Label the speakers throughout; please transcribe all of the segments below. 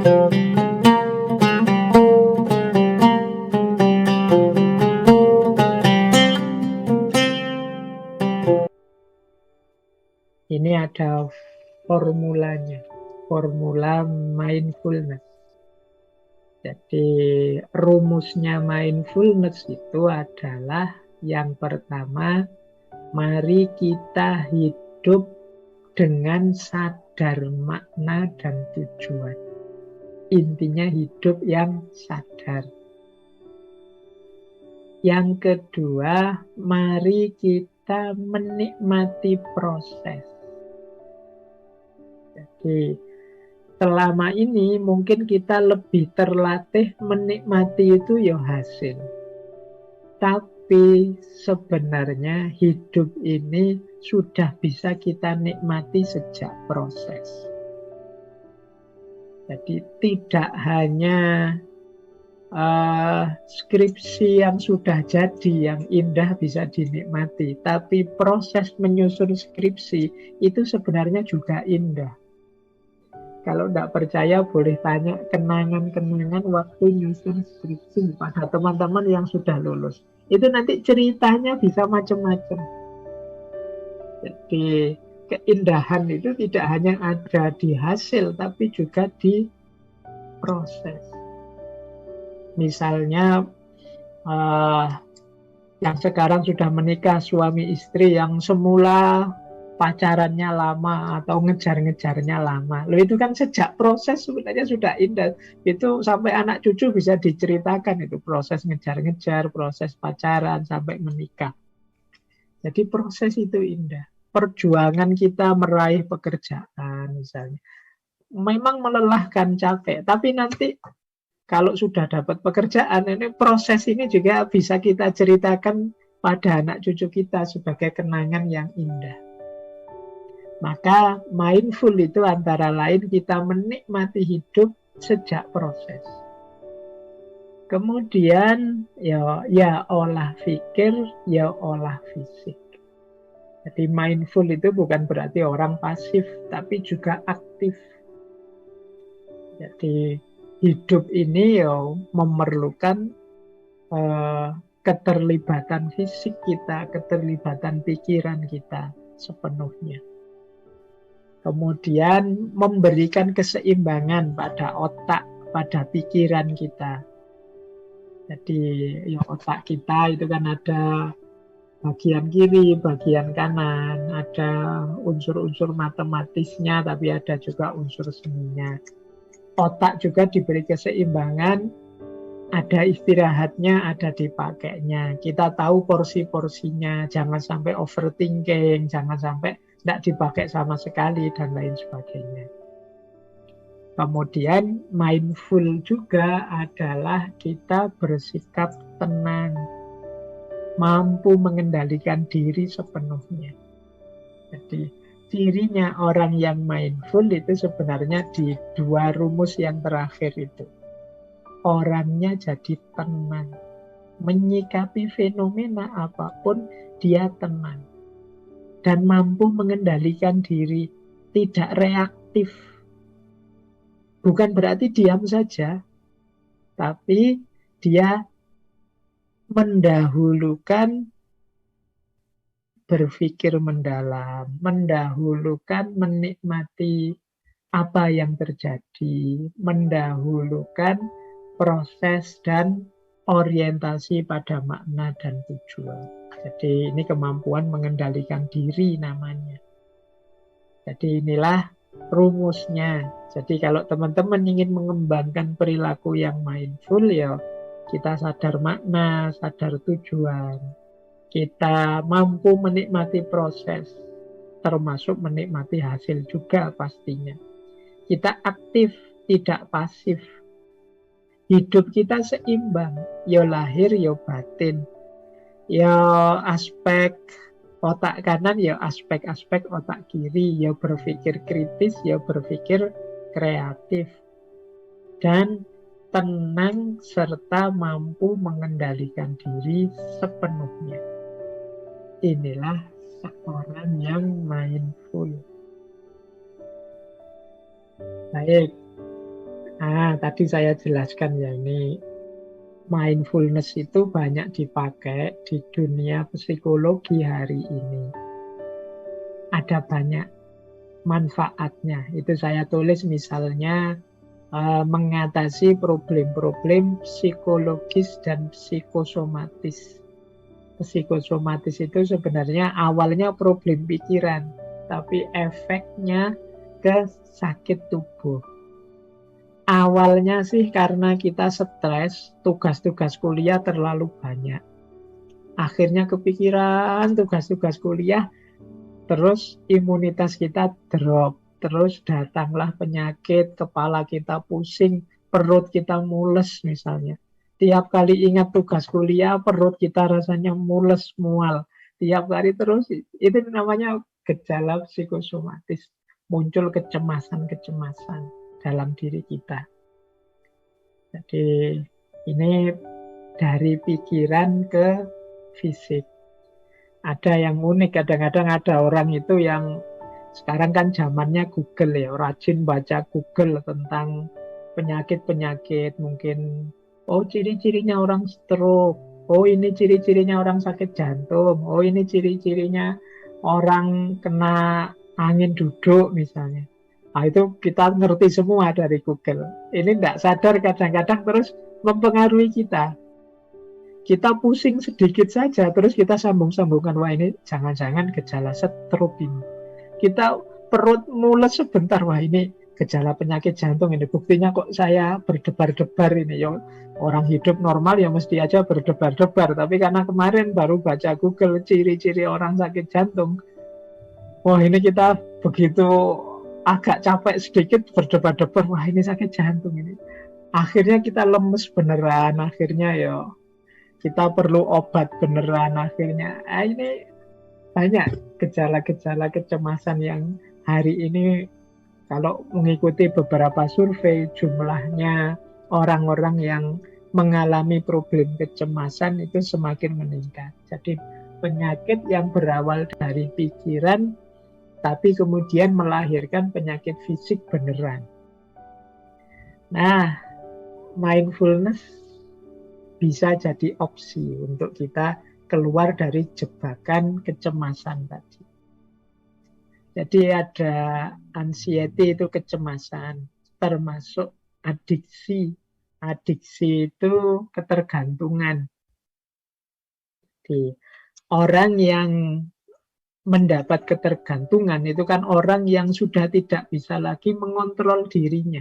Speaker 1: Ini ada formulanya, formula mindfulness. Jadi rumusnya mindfulness itu adalah yang pertama, mari kita hidup dengan sadar makna dan tujuan. Intinya hidup yang sadar. Yang kedua, mari kita menikmati proses. Jadi selama ini mungkin kita lebih terlatih menikmati itu ya hasil. Tapi sebenarnya hidup ini sudah bisa kita nikmati sejak proses. Jadi tidak hanya skripsi yang sudah jadi, yang indah bisa dinikmati, tapi proses menyusun skripsi itu sebenarnya juga indah. Kalau tidak percaya boleh tanya kenangan-kenangan waktu nyusun skripsi pada teman-teman yang sudah lulus. Itu nanti ceritanya bisa macam-macam. Jadi keindahan itu tidak hanya ada di hasil, tapi juga di proses. Misalnya yang sekarang sudah menikah, suami istri yang semula pacarannya lama atau ngejar-ngejarnya lama. Loh itu kan sejak proses sebenarnya sudah indah. Itu sampai anak cucu bisa diceritakan itu proses ngejar-ngejar, proses pacaran sampai menikah. Jadi proses itu indah. Perjuangan kita meraih pekerjaan misalnya. Memang melelahkan, capek, tapi nanti kalau sudah dapat pekerjaan, ini proses ini juga bisa kita ceritakan pada anak cucu kita sebagai kenangan yang indah. Maka mindful itu antara lain kita menikmati hidup sejak proses. Kemudian ya olah pikir, ya olah fisik. Jadi mindful itu bukan berarti orang pasif, tapi juga aktif. Jadi hidup ini memerlukan keterlibatan fisik kita, keterlibatan pikiran kita sepenuhnya. Kemudian memberikan keseimbangan pada otak, pada pikiran kita. Jadi otak kita itu kan ada bagian kiri, bagian kanan, ada unsur-unsur matematisnya, tapi ada juga unsur seninya. Otak juga diberi keseimbangan, ada istirahatnya, ada dipakainya. Kita tahu porsi-porsinya, jangan sampai overthinking, jangan sampai tidak dipakai sama sekali, dan lain sebagainya. Kemudian mindful juga adalah kita bersikap tenang, mampu mengendalikan diri sepenuhnya. Jadi cirinya orang yang mindful itu sebenarnya di dua rumus yang terakhir itu. Orangnya jadi tenang. Menyikapi fenomena apapun, dia tenang. Dan mampu mengendalikan diri, tidak reaktif. Bukan berarti diam saja, tapi dia mendahulukan berpikir mendalam, mendahulukan menikmati apa yang terjadi, mendahulukan proses dan orientasi pada makna dan tujuan. Jadi ini kemampuan mengendalikan diri namanya. Jadi inilah rumusnya. Jadi kalau teman-teman ingin mengembangkan perilaku yang mindful, ya kita sadar makna, sadar tujuan. Kita mampu menikmati proses, termasuk menikmati hasil juga pastinya. Kita aktif, tidak pasif. Hidup kita seimbang, ya lahir, ya batin. Ya aspek otak kanan, ya aspek-aspek otak kiri. Ya berpikir kritis, ya berpikir kreatif. Dan tenang serta mampu mengendalikan diri sepenuhnya. Inilah seorang yang mindful. Baik, Tadi saya jelaskan ya, ini mindfulness itu banyak dipakai di dunia psikologi hari ini. Ada banyak manfaatnya. Itu saya tulis misalnya mengatasi problem-problem psikologis dan psikosomatis. Psikosomatis itu sebenarnya awalnya problem pikiran, tapi efeknya ke sakit tubuh. Awalnya sih karena kita stres, tugas-tugas kuliah terlalu banyak. Akhirnya kepikiran tugas-tugas kuliah, terus imunitas kita drop. Terus datanglah penyakit, kepala kita pusing, perut kita mules misalnya. Tiap kali ingat tugas kuliah, perut kita rasanya mules, mual. Tiap kali terus, itu namanya gejala psikosomatis. Muncul kecemasan-kecemasan dalam diri kita. Jadi ini dari pikiran ke fisik. Ada yang unik, kadang-kadang ada orang itu yang sekarang kan zamannya Google ya, rajin baca Google tentang penyakit-penyakit, mungkin ciri-cirinya orang stroke, ini ciri-cirinya orang sakit jantung, ini ciri-cirinya orang kena angin duduk misalnya. Itu kita ngerti semua dari Google. Ini tidak sadar kadang-kadang terus mempengaruhi kita. Kita pusing sedikit saja, terus kita sambung-sambungkan, wah ini jangan-jangan gejala stroke ini. Kita perut mules sebentar, wah ini gejala penyakit jantung ini. Buktinya kok saya berdebar-debar ini. Ya, orang hidup normal ya mesti aja berdebar-debar. Tapi karena kemarin baru baca Google ciri-ciri orang sakit jantung, wah ini kita begitu agak capek sedikit berdebar-debar, wah ini sakit jantung ini. Akhirnya kita lemes beneran, akhirnya ya kita perlu obat beneran akhirnya. Ini banyak gejala-gejala kecemasan yang hari ini kalau mengikuti beberapa survei, jumlahnya orang-orang yang mengalami problem kecemasan itu semakin meningkat. Jadi penyakit yang berawal dari pikiran tapi kemudian melahirkan penyakit fisik beneran. Nah, mindfulness bisa jadi opsi untuk kita keluar dari jebakan kecemasan tadi. Jadi ada anxiety, itu kecemasan, termasuk adiksi. Adiksi itu ketergantungan. Jadi orang yang mendapat ketergantungan itu kan orang yang sudah tidak bisa lagi mengontrol dirinya.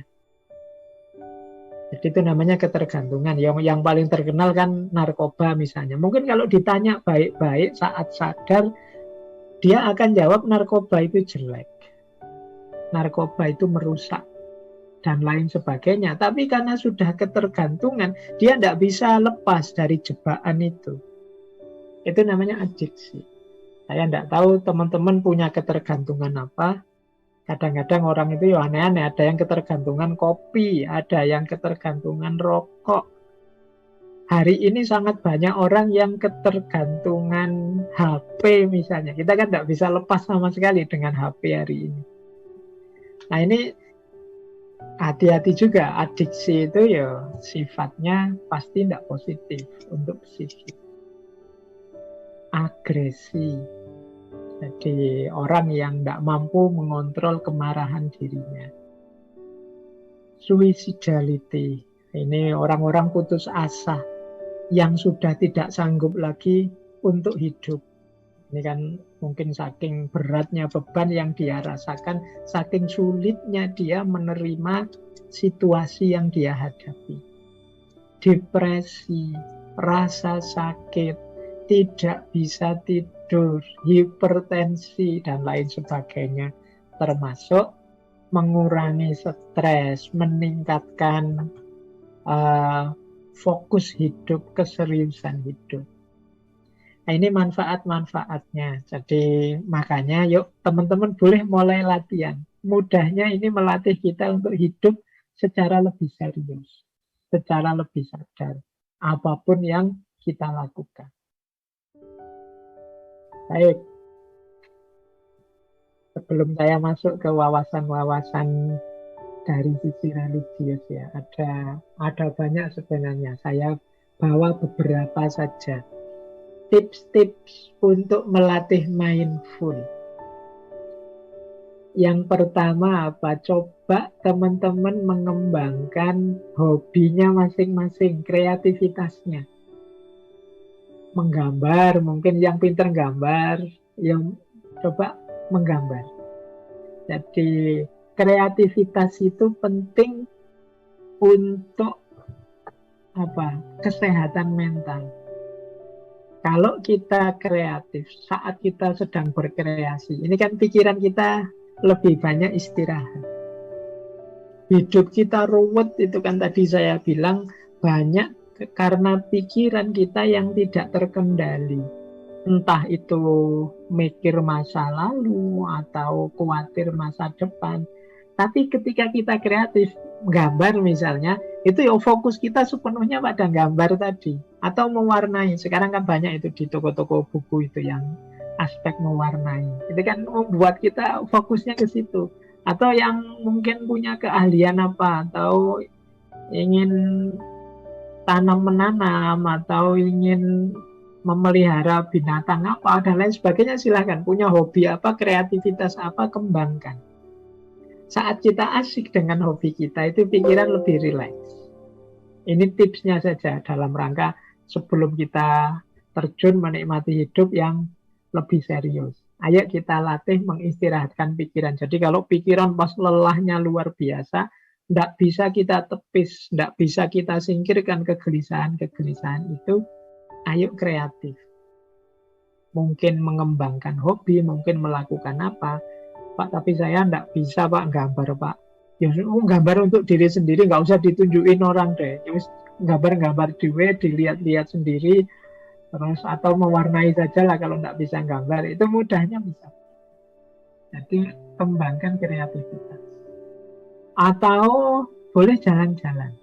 Speaker 1: Jadi itu namanya ketergantungan. Yang paling terkenal kan narkoba misalnya. Mungkin kalau ditanya baik-baik saat sadar, dia akan jawab narkoba itu jelek. Narkoba itu merusak. Dan lain sebagainya. Tapi karena sudah ketergantungan, dia tidak bisa lepas dari jebakan itu. Itu namanya adiksi. Saya tidak tahu teman-teman punya ketergantungan apa. Kadang-kadang orang itu ya aneh-aneh. Ada yang ketergantungan kopi, ada yang ketergantungan rokok. Hari ini sangat banyak orang yang ketergantungan HP misalnya. Kita kan tidak bisa lepas sama sekali dengan HP hari ini. Nah ini hati-hati juga, adiksi itu ya sifatnya pasti tidak positif untuk psikis. Agresi. Jadi orang yang tidak mampu mengontrol kemarahan dirinya. Suicidality. Ini orang-orang putus asa yang sudah tidak sanggup lagi untuk hidup. Ini kan mungkin saking beratnya beban yang dia rasakan, saking sulitnya dia menerima situasi yang dia hadapi. Depresi, rasa sakit, tidak bisa tidur, hipertensi, dan lain sebagainya. Termasuk mengurangi stres, meningkatkan fokus hidup, keseriusan hidup. Nah, ini manfaat-manfaatnya. Jadi makanya yuk teman-teman boleh mulai latihan. Mudahnya ini melatih kita untuk hidup secara lebih serius, secara lebih sadar. Apapun yang kita lakukan. Baik. Sebelum saya masuk ke wawasan-wawasan dari sisi religius ya, ada banyak sebenarnya. Saya bawa beberapa saja tips-tips untuk melatih mindful. Yang pertama apa? Coba teman-teman mengembangkan hobinya masing-masing, kreativitasnya. Menggambar, mungkin yang pintar gambar, yang coba menggambar. Jadi kreativitas itu penting untuk apa? Kesehatan mental. Kalau kita kreatif saat kita sedang berkreasi, ini kan pikiran kita lebih banyak istirahat. Hidup kita ruwet, itu kan tadi saya bilang banyak karena pikiran kita yang tidak terkendali. Entah itu mikir masa lalu atau khawatir masa depan. Tapi ketika kita kreatif, gambar misalnya, itu ya fokus kita sepenuhnya pada gambar tadi. Atau mewarnai. Sekarang kan banyak itu di toko-toko buku itu yang aspek mewarnai. Itu kan membuat kita fokusnya ke situ. Atau yang mungkin punya keahlian apa, atau ingin tanam-menanam, atau ingin memelihara binatang apa, dan lain sebagainya, silahkan. Punya hobi apa, kreativitas apa, kembangkan. Saat kita asik dengan hobi kita, itu pikiran lebih rileks. Ini tipsnya saja dalam rangka sebelum kita terjun menikmati hidup yang lebih serius. Ayo kita latih mengistirahatkan pikiran. Jadi kalau pikiran pas lelahnya luar biasa, tidak bisa kita tepis, tidak bisa kita singkirkan kegelisahan-kegelisahan itu, ayo kreatif. Mungkin mengembangkan hobi, mungkin melakukan apa. Pak, tapi saya tidak bisa Pak gambar Pak. Ya, gambar untuk diri sendiri, nggak usah ditunjukin orang deh. Ya, gambar-gambar dilihat-lihat sendiri, terus atau mewarnai saja lah kalau nggak bisa gambar. Itu mudahnya bisa. Jadi kembangkan kreativitas. Atau boleh jalan-jalan.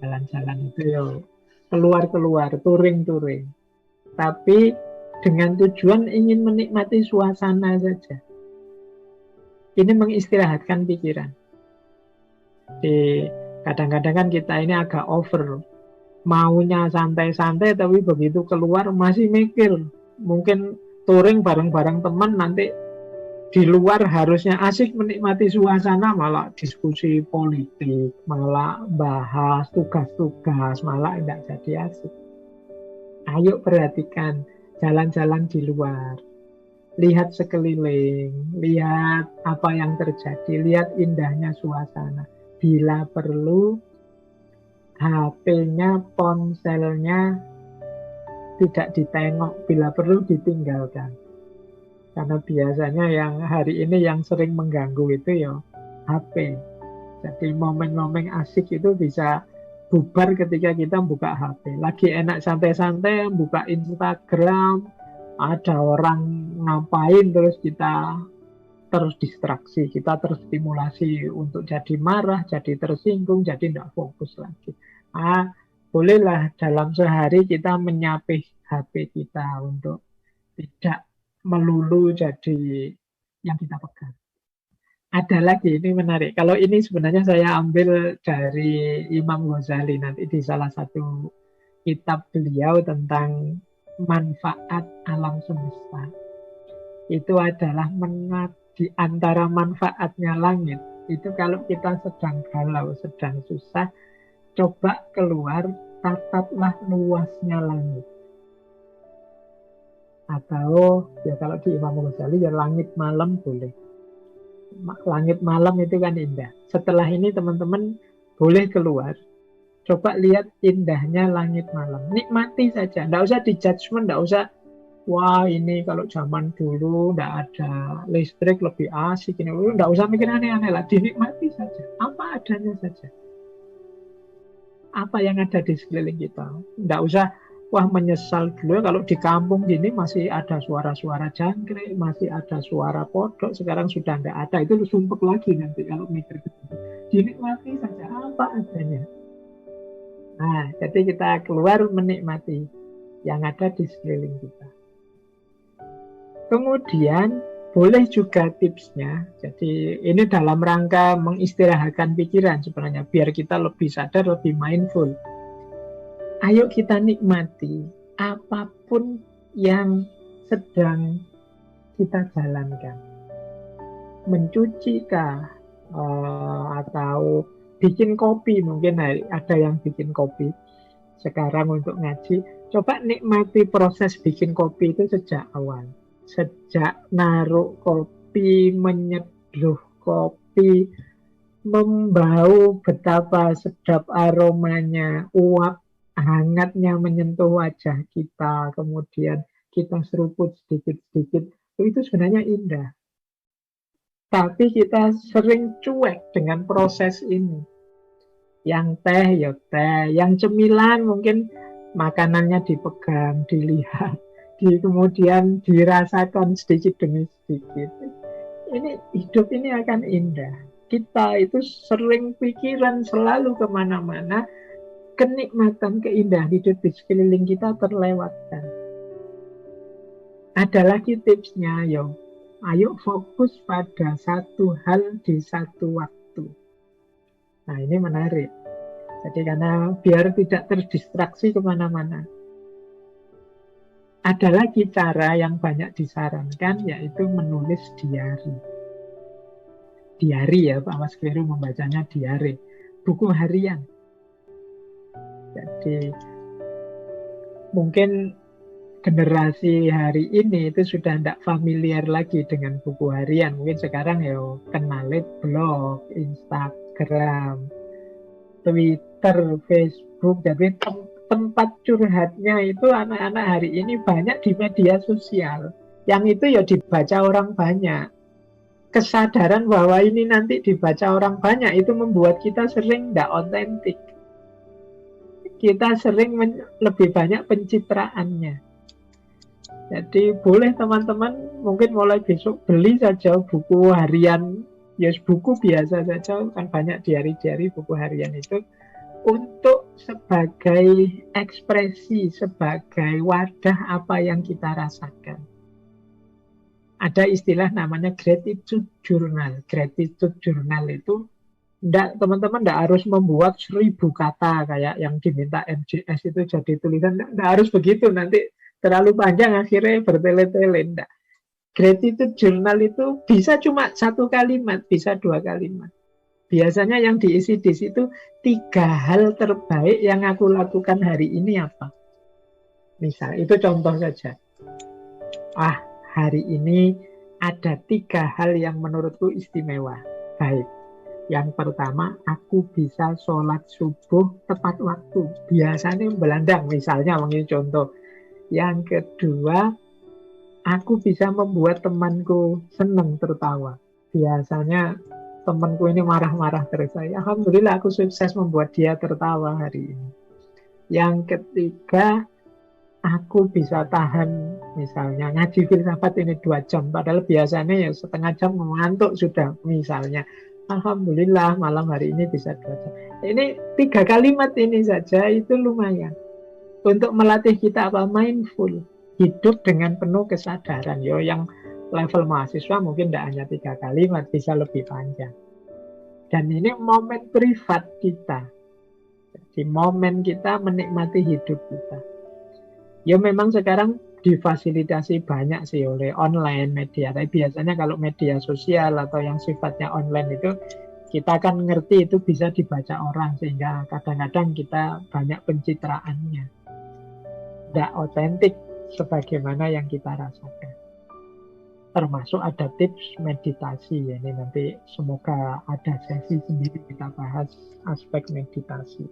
Speaker 1: Jalan-jalan itu yo keluar-keluar, touring-touring. Tapi dengan tujuan ingin menikmati suasana saja. Ini mengistirahatkan pikiran. Kadang-kadang kan kita ini agak over. Maunya santai-santai, tapi begitu keluar masih mikir. Mungkin touring bareng-bareng teman, nanti di luar harusnya asik menikmati suasana, malah diskusi politik, malah bahas tugas-tugas, malah tidak jadi asik. Ayo perhatikan jalan-jalan di luar. Lihat sekeliling, lihat apa yang terjadi, lihat indahnya suasana. Bila perlu, HP-nya, ponselnya tidak ditengok, bila perlu ditinggalkan. Karena biasanya yang hari ini yang sering mengganggu itu ya HP. Jadi momen-momen asik itu bisa bubar ketika kita buka HP. Lagi enak santai-santai, buka Instagram, ada orang ngapain terus kita terus distraksi, kita terstimulasi untuk jadi marah, jadi tersinggung, jadi tidak fokus lagi. Bolehlah dalam sehari kita menyapih HP kita untuk tidak melulu jadi yang kita pegang. Ada lagi, ini menarik. Kalau ini sebenarnya saya ambil dari Imam Ghazali nanti di salah satu kitab beliau tentang manfaat alam semesta. Itu adalah di antara manfaatnya langit. Itu kalau kita sedang galau, sedang susah, coba keluar, tataplah luasnya langit. Atau ya kalau di Imam Ghazali ya langit malam boleh. Langit malam itu kan indah. Setelah ini teman-teman boleh keluar, coba lihat indahnya langit malam. Nikmati saja, tidak usah di-judgment, tidak usah wah ini kalau zaman dulu tidak ada listrik lebih asik ini, tidak usah mikir aneh-aneh lah, dinikmati saja, apa adanya saja. Apa yang ada di sekeliling kita. Tidak usah wah menyesal dulu kalau di kampung gini masih ada suara-suara jangkrik, masih ada suara kodok, sekarang sudah tidak ada. Itu sumpek lagi nanti kalau mikir gitu. Dinikmati saja apa adanya. Nah, jadi kita keluar menikmati yang ada di sekeliling kita. Kemudian boleh juga tipsnya. Jadi ini dalam rangka mengistirahatkan pikiran sebenarnya, biar kita lebih sadar, lebih mindful. Ayo kita nikmati apapun yang sedang kita jalankan. Mencuci kah, atau bikin kopi, mungkin ada yang bikin kopi sekarang untuk ngaji. Coba nikmati proses bikin kopi itu sejak awal, sejak naruh kopi, menyeduh kopi, membau, betapa sedap aromanya, uap hangatnya menyentuh wajah kita, kemudian kita seruput sedikit-sedikit, itu sebenarnya indah. Tapi kita sering cuek dengan proses ini. Yang teh ya teh, yang cemilan mungkin makanannya dipegang, dilihat, kemudian dirasakan sedikit demi sedikit. Ini hidup ini akan indah. Kita itu sering pikiran selalu kemana-mana, kenikmatan, keindahan hidup di sekeliling kita terlewatkan. Ada lagi tipsnya, yo. Ayo fokus pada satu hal di satu waktu. Nah, ini menarik. Jadi karena biar tidak terdistraksi kemana-mana. Ada lagi cara yang banyak disarankan, yaitu menulis diari. Diari ya, Pak Mas Keliru membacanya diari. Buku harian. Jadi mungkin generasi hari ini itu sudah tidak familiar lagi dengan buku harian. Mungkin sekarang ya kenalin blog, Instagram, Twitter, Facebook. Jadi tempat curhatnya itu anak-anak hari ini banyak di media sosial. Yang itu ya dibaca orang banyak. Kesadaran bahwa ini nanti dibaca orang banyak itu membuat kita sering tidak otentik. Kita sering lebih banyak pencitraannya. Jadi boleh teman-teman mungkin mulai besok beli saja buku harian, ya buku biasa saja, kan banyak diari-diari buku harian itu, untuk sebagai ekspresi, sebagai wadah apa yang kita rasakan. Ada istilah namanya gratitude journal. Gratitude journal itu teman-teman tidak harus membuat 1000 kata kayak yang diminta MJS itu jadi tulisan. Tidak harus begitu, nanti terlalu panjang akhirnya bertele-tele. Enggak. Gratitude journal itu bisa cuma 1 kalimat, bisa 2 kalimat. Biasanya yang diisi di situ 3 hal terbaik yang aku lakukan hari ini apa. Misal, itu contoh saja. Hari ini ada 3 hal yang menurutku istimewa. Baik. Yang pertama, aku bisa sholat subuh tepat waktu. Biasanya belandang, misalnya mungkin contoh. Yang kedua, aku bisa membuat temanku senang tertawa. Biasanya temanku ini marah-marah terus. Alhamdulillah aku sukses membuat dia tertawa hari ini. Yang ketiga, aku bisa tahan misalnya ngaji filsafat ini 2 jam. Padahal biasanya ya setengah jam mengantuk sudah misalnya. Alhamdulillah malam hari ini bisa 2 jam. Ini 3 kalimat ini saja itu lumayan. Untuk melatih kita apa? Mindful. Hidup dengan penuh kesadaran. Yang level mahasiswa mungkin tidak hanya 3 kalimat, bisa lebih panjang. Dan ini momen privat kita. Jadi momen kita menikmati hidup kita. Memang sekarang difasilitasi banyak sih oleh online media. Tapi biasanya kalau media sosial atau yang sifatnya online itu kita kan ngerti itu bisa dibaca orang, sehingga kadang-kadang kita banyak pencitraannya. Tidak otentik sebagaimana yang kita rasakan. Termasuk ada tips meditasi. Ini nanti semoga ada sesi sendiri kita bahas aspek meditasi.